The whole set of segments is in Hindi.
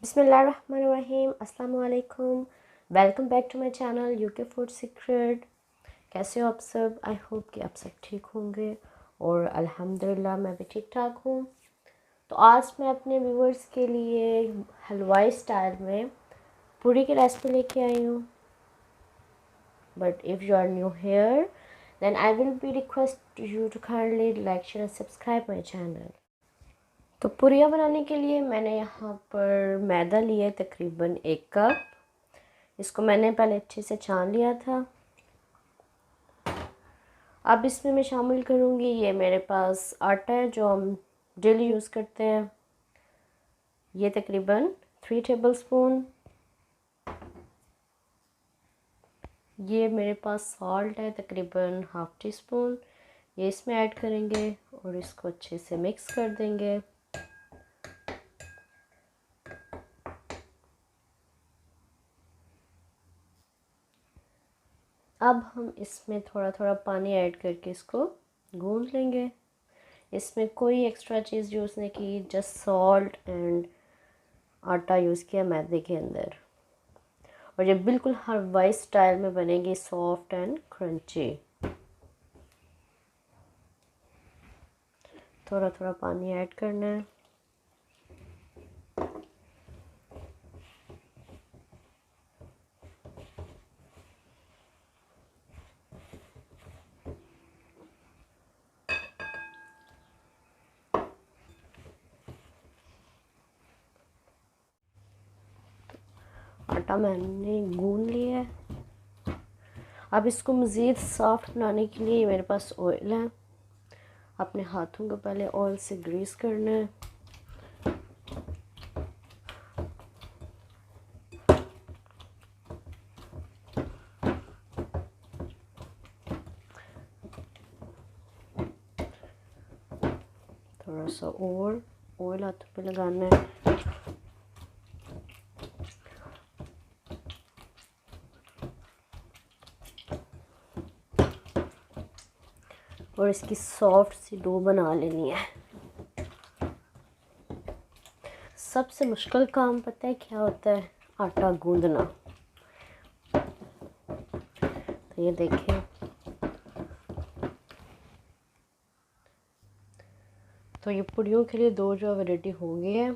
बिस्मिल्लाहिर्रहमानिर्रहीम, अस्सलाम वालेकुम। Welcome back to my channel UK food secret. कैसे हो आप सब? आई होप कि आप सब ठीक होंगे और अल्हम्दुलिल्लाह मैं भी ठीक ठाक हूँ। तो आज मैं अपने व्यूवर्स के लिए हलवाई स्टाइल में पूरी की रेसिपी लेके आई हूँ। But if you are new here then I will be request you to kindly like share and subscribe my channel. तो पूरियाँ बनाने के लिए मैंने यहाँ पर मैदा लिया है तकरीबन 1 कप। इसको मैंने पहले अच्छे से छान लिया था। अब इसमें मैं शामिल करूँगी, ये मेरे पास आटा है जो हम डेली यूज़ करते हैं, ये तकरीबन 3 टेबलस्पून। ये मेरे पास सॉल्ट है तकरीबन हाफ़ टी स्पून, ये इसमें ऐड करेंगे और इसको अच्छे से मिक्स कर देंगे। अब हम इसमें थोड़ा थोड़ा पानी ऐड करके इसको गूंद लेंगे। इसमें कोई एक्स्ट्रा चीज़ यूज़ नहीं की, जस्ट सॉल्ट एंड आटा यूज़ किया मैदे के अंदर। और ये बिल्कुल हलवाई स्टाइल में बनेगी, सॉफ्ट एंड क्रंची। थोड़ा थोड़ा पानी ऐड करना है। आटा मैंने गूंद लिया है। अब इसको मज़ीद सॉफ्ट बनाने के लिए मेरे पास ऑयल है। अपने हाथों को पहले ऑयल से ग्रीस करना है। थोड़ा सा और ऑयल हाथों पे लगाना है। और इसकी सॉफ्ट सी डो बना लेनी है। सबसे मुश्किल काम पता है क्या होता है? आटा गूंदना। तो ये देखें, तो ये पूरियों के लिए दो जो रेडी हो गए हैं।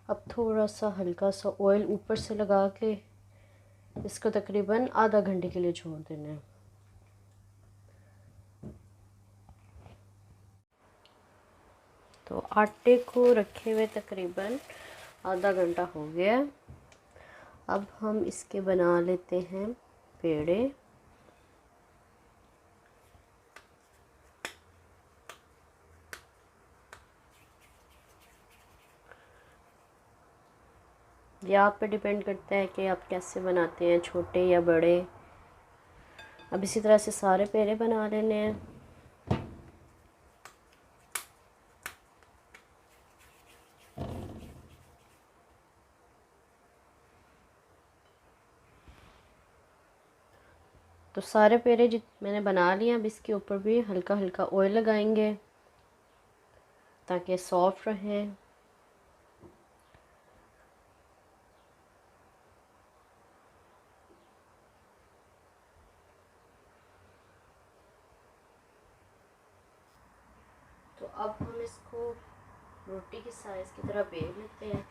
अब थोड़ा सा हल्का सा ऑयल ऊपर से लगा के इसको तकरीबन आधा घंटे के लिए छोड़ देना है। तो आटे को रखे हुए तकरीबन आधा घंटा हो गया। अब हम इसके बना लेते हैं पेड़े। ये आप पे डिपेंड करता है कि आप कैसे बनाते हैं, छोटे या बड़े। अब इसी तरह से सारे पेड़े बना लेने हैं। तो सारे पेड़े जित मैंने बना लिए। अब इसके ऊपर भी हल्का हल्का ऑयल लगाएंगे ताकि सॉफ्ट रहें। तो अब हम इसको रोटी की साइज़ की तरह बेल लेते हैं।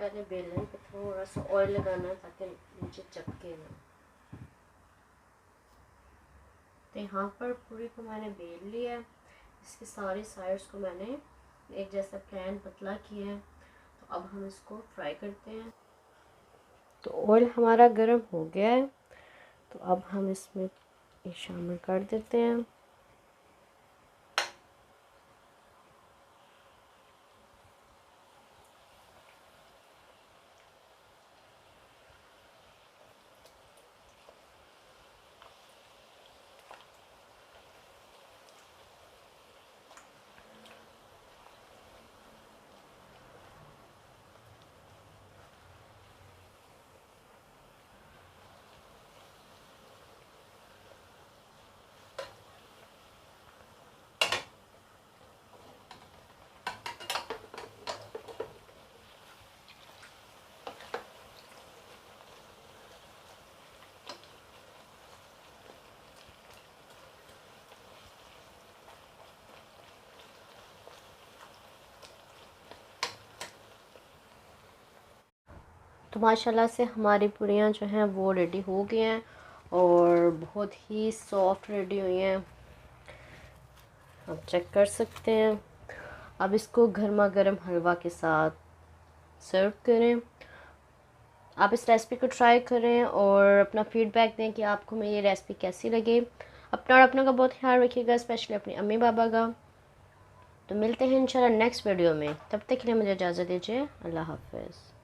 पहले बेलन पे थोड़ा सा ऑयल लगाना ताकि नीचे चिपके ना। तो यहाँ पर पूरी को मैंने बेल लिया है। इसकी सारी साइड्स को मैंने एक जैसा प्लेन पतला किया है। तो अब हम इसको फ्राई करते हैं। तो ऑयल हमारा गर्म हो गया है, तो अब हम इसमें ये शामिल कर देते हैं। तो माशाल्लाह से हमारी पूरियाँ जो हैं वो रेडी हो गई हैं और बहुत ही सॉफ्ट रेडी हुई हैं, आप चेक कर सकते हैं। अब इसको गर्मा गर्म हलवा के साथ सर्व करें। आप इस रेसिपी को ट्राई करें और अपना फीडबैक दें कि आपको मेरी ये रेसिपी कैसी लगी। अपना और अपनों का बहुत ख्याल रखिएगा, स्पेशली अपनी अम्मी बाबा का। तो मिलते हैं इंशाल्लाह नेक्स्ट वीडियो में, तब तक के लिए मुझे इजाज़त दीजिए। अल्लाह हाफ़िज़।